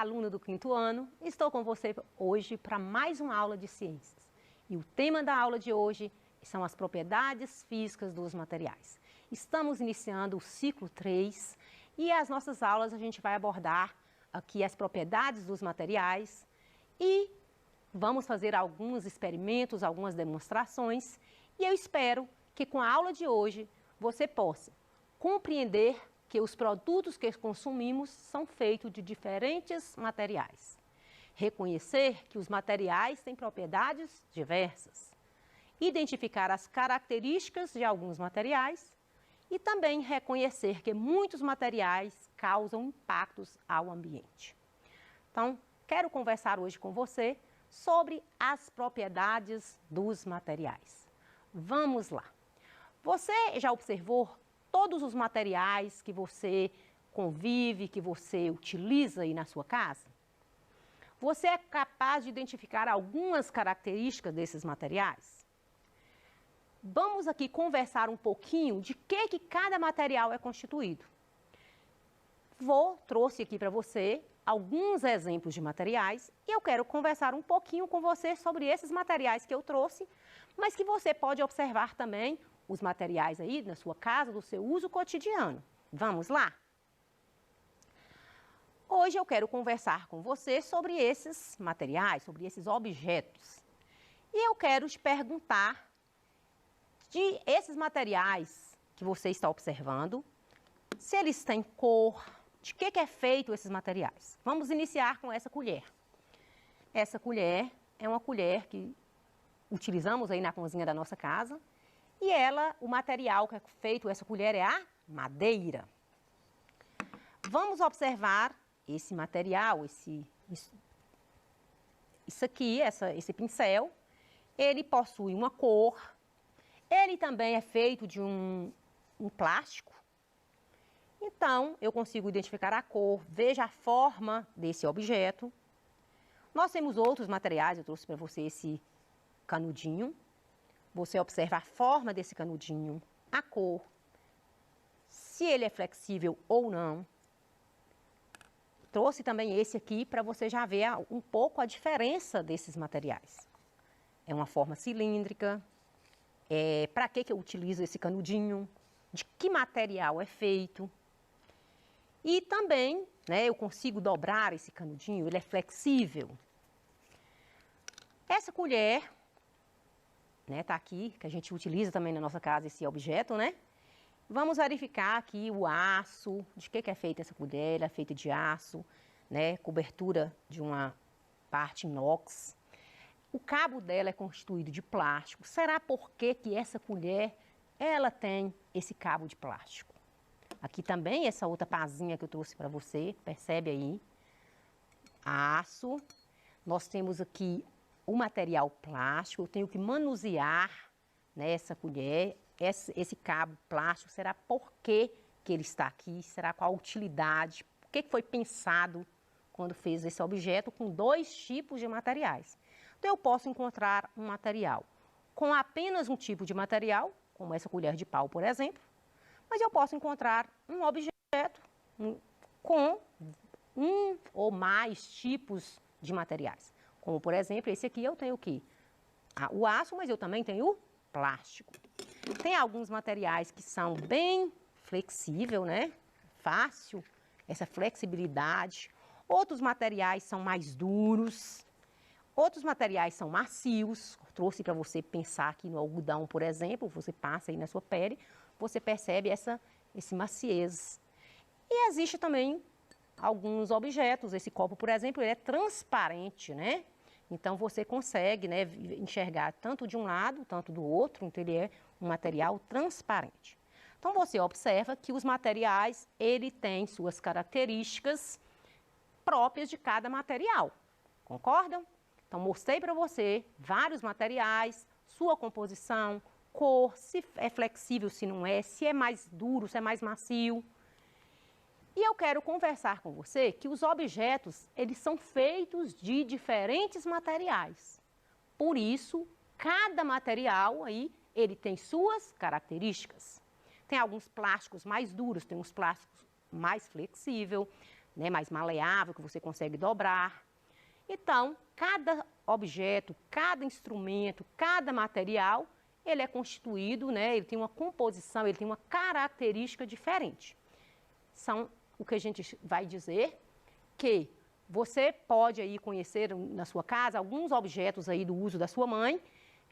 aluna do 5º ano, estou com você hoje para mais uma aula de ciências. E o tema da aula de hoje são as propriedades físicas dos materiais. Estamos iniciando o ciclo 3 e as nossas aulas a gente vai abordar aqui as propriedades dos materiais e vamos fazer alguns experimentos, algumas demonstrações e eu espero que com a aula de hoje você possa compreender que os produtos que consumimos são feitos de diferentes materiais. Reconhecer que os materiais têm propriedades diversas. Identificar as características de alguns materiais e também reconhecer que muitos materiais causam impactos ao ambiente. Então, quero conversar hoje com você sobre as propriedades dos materiais. Vamos lá. Você já observou todos os materiais que você convive, que você utiliza aí na sua casa? Você é capaz de identificar algumas características desses materiais? Vamos aqui conversar um pouquinho de que cada material é constituído. Trouxe aqui para você alguns exemplos de materiais e eu quero conversar um pouquinho com você sobre esses materiais que eu trouxe, mas que você pode observar também os materiais aí na sua casa, do seu uso cotidiano. Vamos lá? Hoje eu quero conversar com você sobre esses materiais, sobre esses objetos. E eu quero te perguntar de esses materiais que você está observando, se eles têm cor, de que é feito esses materiais. Vamos iniciar com essa colher. Essa colher é uma colher que utilizamos aí na cozinha da nossa casa. E o material que é feito essa colher é a madeira. Vamos observar esse material, esse pincel. Ele possui uma cor. Ele também é feito de um plástico. Então, eu consigo identificar a cor, veja a forma desse objeto. Nós temos outros materiais, eu trouxe para você esse canudinho. Você observa a forma desse canudinho, a cor, se ele é flexível ou não. Trouxe também esse aqui para você já ver um pouco a diferença desses materiais. É uma forma cilíndrica. Para que eu utilizo esse canudinho? De que material é feito? E também, eu consigo dobrar esse canudinho, ele é flexível. Essa colher, tá aqui, que a gente utiliza também na nossa casa esse objeto, Vamos verificar aqui o aço, de que é feita essa colher, ela é feita de aço, cobertura de uma parte inox. O cabo dela é constituído de plástico. Será por que essa colher, ela tem esse cabo de plástico? Aqui também essa outra pazinha que eu trouxe para você, percebe aí? Aço. Nós temos aqui o material plástico, eu tenho que manusear essa colher, esse cabo plástico, será por que ele está aqui, será qual a utilidade, por que foi pensado quando fez esse objeto com dois tipos de materiais. Então eu posso encontrar um material com apenas um tipo de material, como essa colher de pau, por exemplo, mas eu posso encontrar um objeto com um ou mais tipos de materiais. Como, por exemplo, esse aqui eu tenho o quê? O aço, mas eu também tenho o plástico. Tem alguns materiais que são bem flexíveis, Fácil, essa flexibilidade. Outros materiais são mais duros. Outros materiais são macios. Trouxe para você pensar aqui no algodão, por exemplo. Você passa aí na sua pele, você percebe esse maciez. E existe também alguns objetos. Esse copo, por exemplo, ele é transparente, Então, você consegue enxergar tanto de um lado, tanto do outro, então ele é um material transparente. Então, você observa que os materiais, ele tem suas características próprias de cada material, concordam? Então, mostrei para você vários materiais, sua composição, cor, se é flexível, se não é, se é mais duro, se é mais macio. E eu quero conversar com você que os objetos, eles são feitos de diferentes materiais. Por isso, cada material aí, ele tem suas características. Tem alguns plásticos mais duros, tem uns plásticos mais flexíveis, né, mais maleável, que você consegue dobrar. Então, cada objeto, cada instrumento, cada material, ele é constituído, né, ele tem uma composição, ele tem uma característica diferente. São o que a gente vai dizer que você pode aí conhecer na sua casa alguns objetos aí do uso da sua mãe,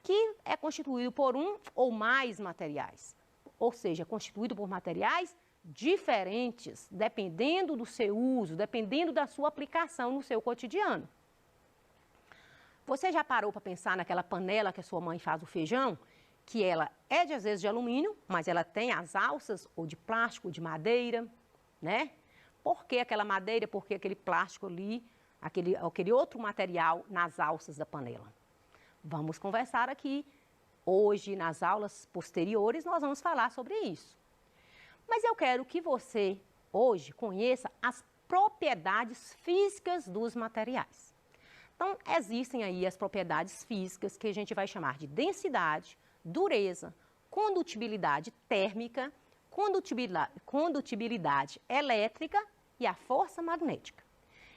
que é constituído por um ou mais materiais. Ou seja, constituído por materiais diferentes, dependendo do seu uso, dependendo da sua aplicação no seu cotidiano. Você já parou para pensar naquela panela que a sua mãe faz o feijão? Que ela é às vezes de alumínio, mas ela tem as alças ou de plástico, ou de madeira, né? Por que aquela madeira, por que aquele plástico ali, aquele outro material nas alças da panela? Vamos conversar aqui. Hoje, nas aulas posteriores, nós vamos falar sobre isso. Mas eu quero que você, hoje, conheça as propriedades físicas dos materiais. Então, existem aí as propriedades físicas que a gente vai chamar de densidade, dureza, condutibilidade térmica, condutibilidade elétrica e a força magnética.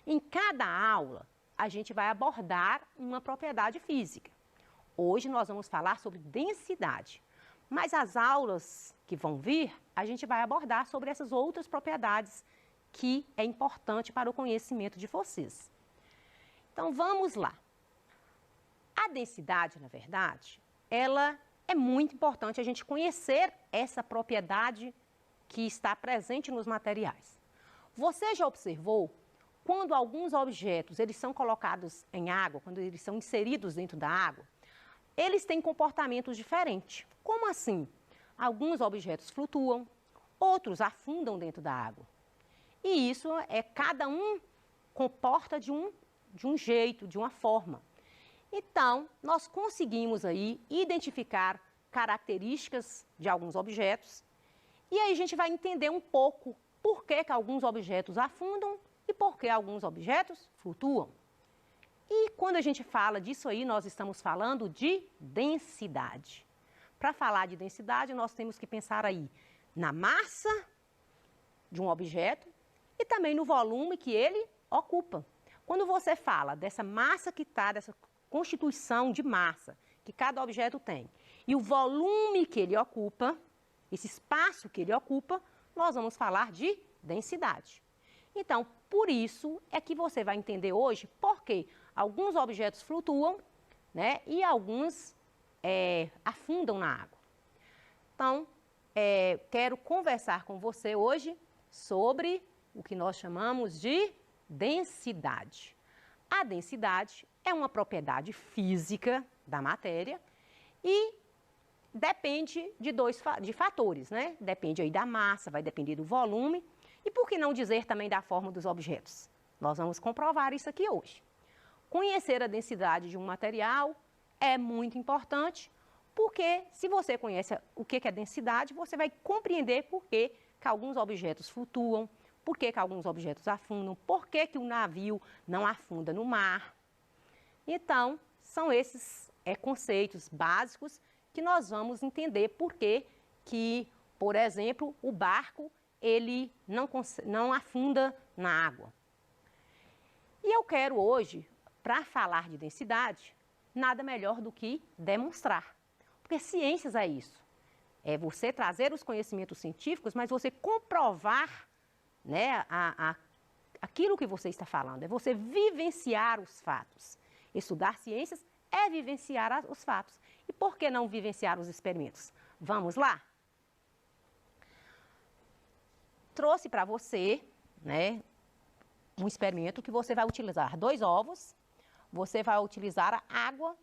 Em cada aula, a gente vai abordar uma propriedade física. Hoje nós vamos falar sobre densidade, mas as aulas que vão vir, a gente vai abordar sobre essas outras propriedades que é importante para o conhecimento de vocês. Então vamos lá. A densidade, na verdade, ela é muito importante a gente conhecer essa propriedade que está presente nos materiais. Você já observou quando alguns objetos eles são colocados em água, quando eles são inseridos dentro da água, eles têm comportamentos diferentes. Como assim? Alguns objetos flutuam, outros afundam dentro da água. E isso cada um comporta de um jeito, de uma forma. Então, nós conseguimos aí identificar características de alguns objetos e aí a gente vai entender um pouco por que alguns objetos afundam e por que alguns objetos flutuam. E quando a gente fala disso aí, nós estamos falando de densidade. Para falar de densidade, nós temos que pensar aí na massa de um objeto e também no volume que ele ocupa. Quando você fala dessa massa que está, dessa constituição de massa que cada objeto tem e o volume que ele ocupa, esse espaço que ele ocupa, nós vamos falar de densidade. Então, por isso é que você vai entender hoje por que alguns objetos flutuam, né, e alguns afundam na água. Então, quero conversar com você hoje sobre o que nós chamamos de densidade. A densidade é uma propriedade física da matéria e depende de fatores, né? Depende aí da massa, vai depender do volume e por que não dizer também da forma dos objetos? Nós vamos comprovar isso aqui hoje. Conhecer a densidade de um material é muito importante porque se você conhece o que é densidade, você vai compreender por que alguns objetos flutuam, por que alguns objetos afundam, por que o navio não afunda no mar. Então, são esses conceitos básicos que nós vamos entender por que, por exemplo, o barco ele não afunda na água. E eu quero hoje, para falar de densidade, nada melhor do que demonstrar. Porque ciências é isso. É você trazer os conhecimentos científicos, mas você comprovar, né, aquilo que você está falando. É você vivenciar os fatos. Estudar ciências é vivenciar os fatos. E por que não vivenciar os experimentos? Vamos lá? Trouxe para você, né, um experimento que você vai utilizar 2 ovos, você vai utilizar a água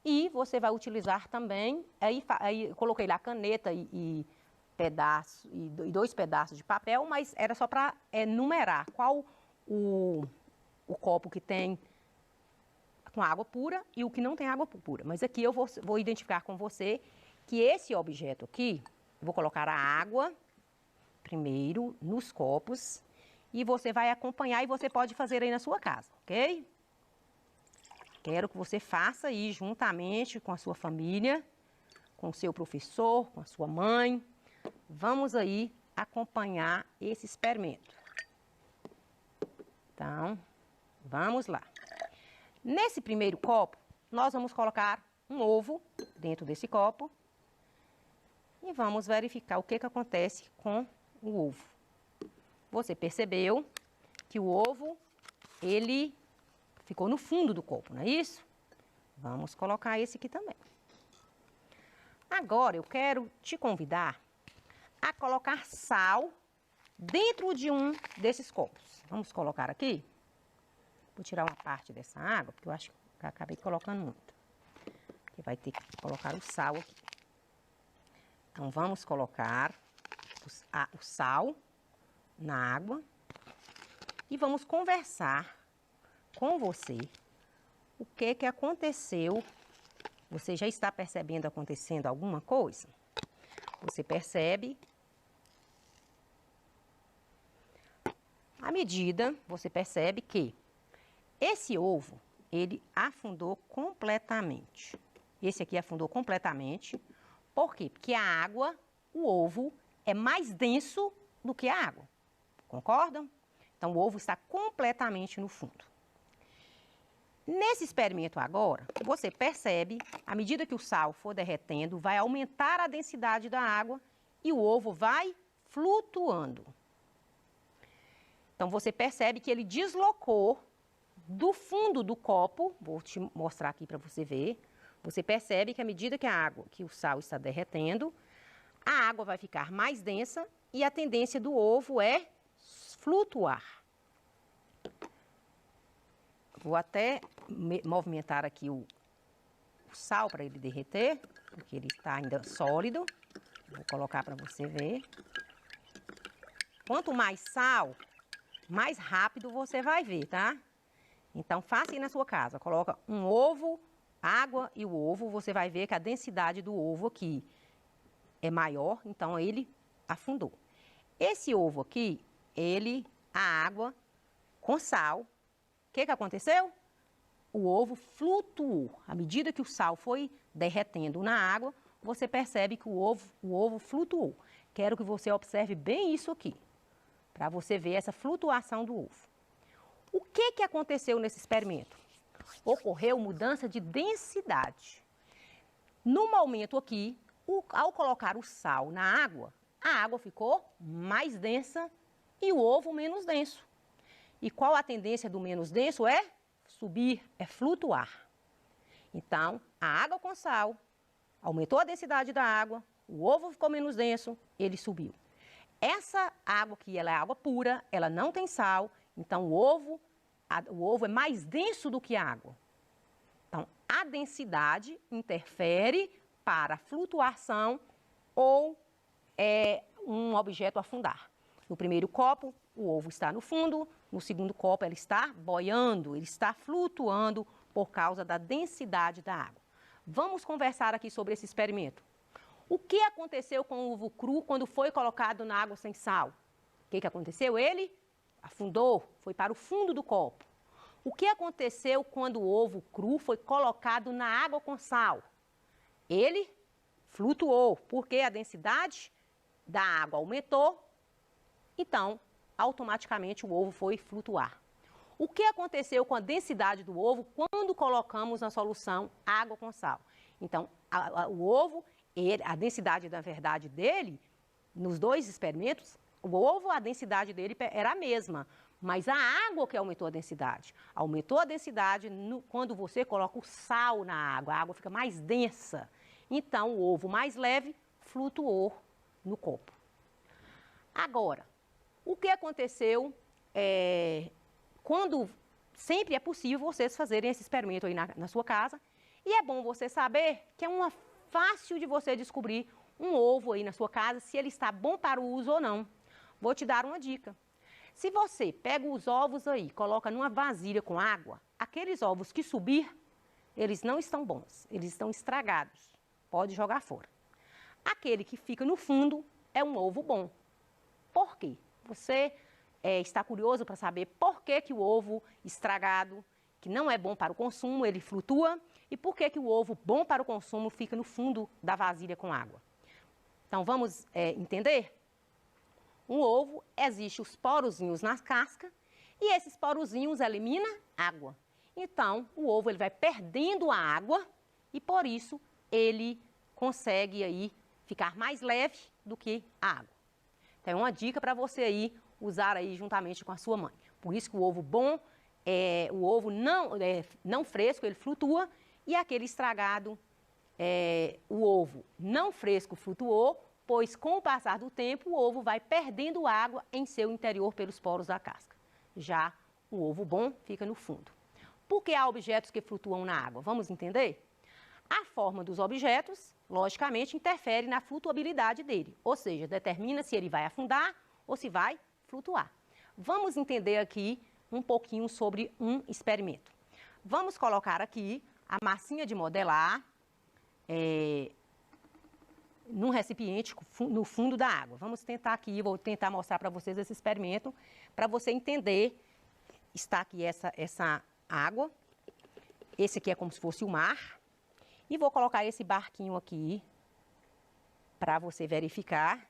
e você vai utilizar também, aí coloquei lá caneta e 2 pedaços de papel, mas era só para numerar qual o copo que tem com água pura e o que não tem água pura. Mas aqui eu vou identificar com você que esse objeto aqui, vou colocar a água primeiro nos copos e você vai acompanhar e você pode fazer aí na sua casa, ok? Quero que você faça aí juntamente com a sua família, com o seu professor, com a sua mãe. Vamos aí acompanhar esse experimento. Então, vamos lá. Nesse primeiro copo, nós vamos colocar um ovo dentro desse copo e vamos verificar o que acontece com o ovo. Você percebeu que o ovo, ele ficou no fundo do copo, não é isso? Vamos colocar esse aqui também. Agora, eu quero te convidar a colocar sal dentro de um desses copos. Vamos colocar aqui. Vou tirar uma parte dessa água, porque eu acho que eu acabei colocando muito. Porque vai ter que colocar o sal aqui. Então, vamos colocar o sal na água e vamos conversar com você o que aconteceu. Você já está percebendo acontecendo alguma coisa? Você percebe? À medida, você percebe que esse ovo, ele afundou completamente. Esse aqui afundou completamente. Por quê? Porque a água, o ovo, é mais denso do que a água. Concordam? Então, o ovo está completamente no fundo. Nesse experimento agora, você percebe, à medida que o sal for derretendo, vai aumentar a densidade da água e o ovo vai flutuando. Então, você percebe que ele deslocou do fundo do copo, vou te mostrar aqui para você ver. Você percebe que à medida que o sal está derretendo, a água vai ficar mais densa e a tendência do ovo é flutuar. Vou até movimentar aqui o sal para ele derreter, porque ele está ainda sólido. Vou colocar para você ver. Quanto mais sal, mais rápido você vai ver, tá? Então, faça aí na sua casa. Coloca um ovo, água e o ovo. Você vai ver que a densidade do ovo aqui é maior, então ele afundou. Esse ovo aqui, a água com sal, o que aconteceu? O ovo flutuou. À medida que o sal foi derretendo na água, você percebe que o ovo flutuou. Quero que você observe bem isso aqui, para você ver essa flutuação do ovo. O que aconteceu nesse experimento? Ocorreu mudança de densidade. No momento aqui, ao colocar o sal na água, a água ficou mais densa e o ovo menos denso. E qual a tendência do menos denso? É subir, é flutuar. Então, a água com sal aumentou a densidade da água, o ovo ficou menos denso, ele subiu. Essa água aqui, ela é água pura, ela não tem sal, então o ovo é mais denso do que a água. Então, a densidade interfere para a flutuação ou um objeto afundar. No primeiro copo, o ovo está no fundo, no segundo copo, ele está boiando, ele está flutuando por causa da densidade da água. Vamos conversar aqui sobre esse experimento. O que aconteceu com o ovo cru quando foi colocado na água sem sal? O que aconteceu? Ele afundou, foi para o fundo do copo. O que aconteceu quando o ovo cru foi colocado na água com sal? Ele flutuou, porque a densidade da água aumentou, então, automaticamente o ovo foi flutuar. O que aconteceu com a densidade do ovo quando colocamos na solução água com sal? Então, o ovo, a densidade da verdade dele, nos dois experimentos, o ovo, a densidade dele era a mesma, mas a água que aumentou a densidade. Aumentou a densidade quando você coloca o sal na água, a água fica mais densa. Então, o ovo mais leve flutuou no copo. Agora, o que aconteceu quando sempre é possível vocês fazerem esse experimento aí na sua casa. E é bom você saber que é fácil de você descobrir um ovo aí na sua casa, se ele está bom para o uso ou não. Vou te dar uma dica. Se você pega os ovos aí, coloca numa vasilha com água, aqueles ovos que subir, eles não estão bons, eles estão estragados. Pode jogar fora. Aquele que fica no fundo é um ovo bom. Por quê? Você está curioso para saber por que o ovo estragado, que não é bom para o consumo, ele flutua, e por que o ovo bom para o consumo fica no fundo da vasilha com água. Então, vamos entender? Um ovo, existe os porozinhos na casca, e esses porozinhos eliminam água. Então, o ovo ele vai perdendo a água e por isso ele consegue aí ficar mais leve do que a água. Então, é uma dica para você aí usar aí juntamente com a sua mãe. Por isso que o ovo bom, o ovo não fresco, ele flutua, e aquele estragado, o ovo não fresco flutuou, pois com o passar do tempo o ovo vai perdendo água em seu interior pelos poros da casca. Já o ovo bom fica no fundo. Por que há objetos que flutuam na água? Vamos entender? A forma dos objetos, logicamente, interfere na flutuabilidade dele, ou seja, determina se ele vai afundar ou se vai flutuar. Vamos entender aqui um pouquinho sobre um experimento. Vamos colocar aqui a massinha de modelar num recipiente no fundo da água. Vamos tentar aqui, vou tentar mostrar para vocês esse experimento, para você entender. Está aqui essa água, esse aqui é como se fosse o mar, e vou colocar esse barquinho aqui para você verificar,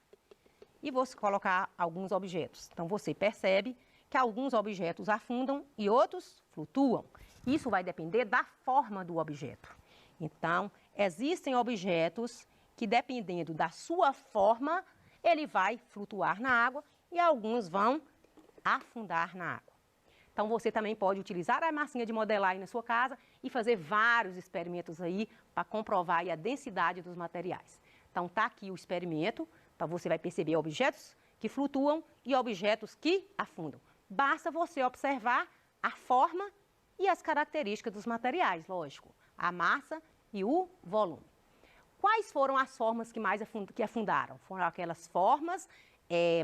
e vou colocar alguns objetos. Então, você percebe que alguns objetos afundam e outros flutuam. Isso vai depender da forma do objeto. Então, existem objetos que, dependendo da sua forma, ele vai flutuar na água e alguns vão afundar na água. Então, você também pode utilizar a massinha de modelar aí na sua casa e fazer vários experimentos aí para comprovar aí a densidade dos materiais. Então, tá aqui o experimento, para você vai perceber objetos que flutuam e objetos que afundam. Basta você observar a forma e as características dos materiais, lógico, a massa e o volume. Quais foram as formas que afundaram? Foram aquelas formas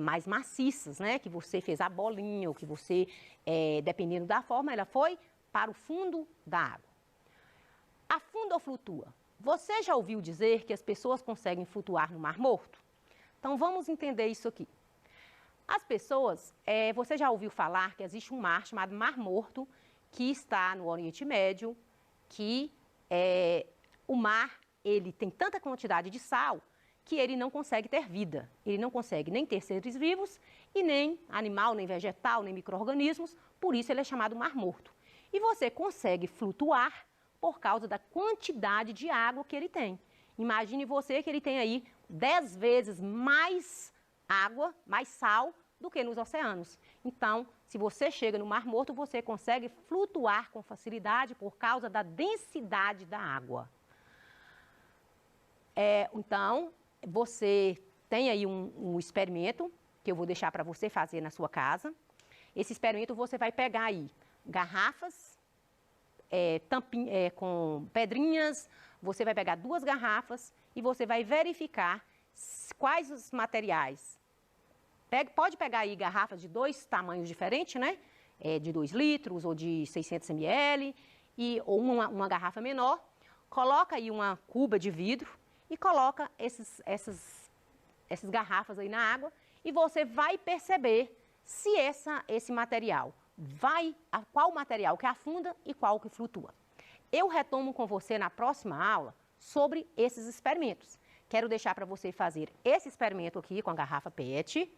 mais maciças, né? Que você fez a bolinha, ou que você, dependendo da forma, ela foi para o fundo da água. Afunda ou flutua? Você já ouviu dizer que as pessoas conseguem flutuar no Mar Morto? Então, vamos entender isso aqui. As pessoas, você já ouviu falar que existe um mar chamado Mar Morto, que está no Oriente Médio, que o mar, ele tem tanta quantidade de sal que ele não consegue ter vida. Ele não consegue nem ter seres vivos, e nem animal, nem vegetal, nem micro-organismos, por isso ele é chamado Mar Morto. E você consegue flutuar por causa da quantidade de água que ele tem. Imagine você que ele tem aí 10 vezes mais água, mais sal, do que nos oceanos. Então, se você chega no Mar Morto, você consegue flutuar com facilidade por causa da densidade da água. Então, você tem aí um experimento que eu vou deixar para você fazer na sua casa. Esse experimento você vai pegar aí garrafas com pedrinhas, você vai pegar 2 garrafas e você vai verificar quais os materiais. Pode pegar aí garrafas de 2 tamanhos diferentes, né? De 2 litros ou de 600 ml, ou uma garrafa menor. Coloca aí uma cuba de vidro e coloca essas garrafas aí na água e você vai perceber se esse material qual material que afunda e qual que flutua. Eu retomo com você na próxima aula sobre esses experimentos. Quero deixar para você fazer esse experimento aqui com a garrafa PET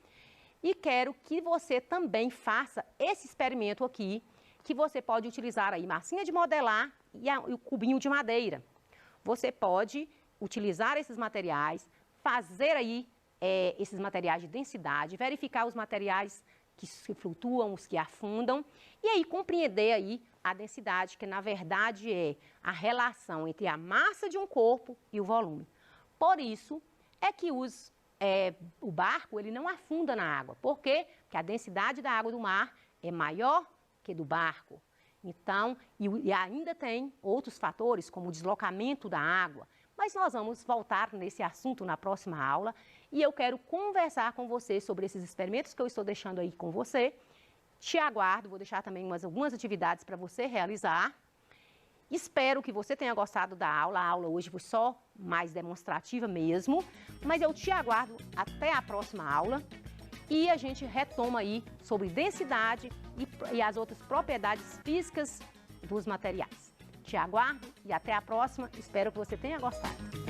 e quero que você também faça esse experimento aqui, que você pode utilizar aí massinha de modelar e o cubinho de madeira. Você pode utilizar esses materiais, fazer aí esses materiais de densidade, verificar os materiais que flutuam, os que afundam, e aí compreender aí a densidade, que na verdade é a relação entre a massa de um corpo e o volume. Por isso é que o barco ele não afunda na água. Por quê? Porque a densidade da água do mar é maior que do barco. Então, e ainda tem outros fatores, como o deslocamento da água. Mas nós vamos voltar nesse assunto na próxima aula e eu quero conversar com você sobre esses experimentos que eu estou deixando aí com você. Te aguardo, vou deixar também algumas atividades para você realizar. Espero que você tenha gostado da aula. A aula hoje foi só mais demonstrativa mesmo, mas eu te aguardo até a próxima aula e a gente retoma aí sobre densidade e as outras propriedades físicas dos materiais. Te aguardo e até a próxima. Espero que você tenha gostado.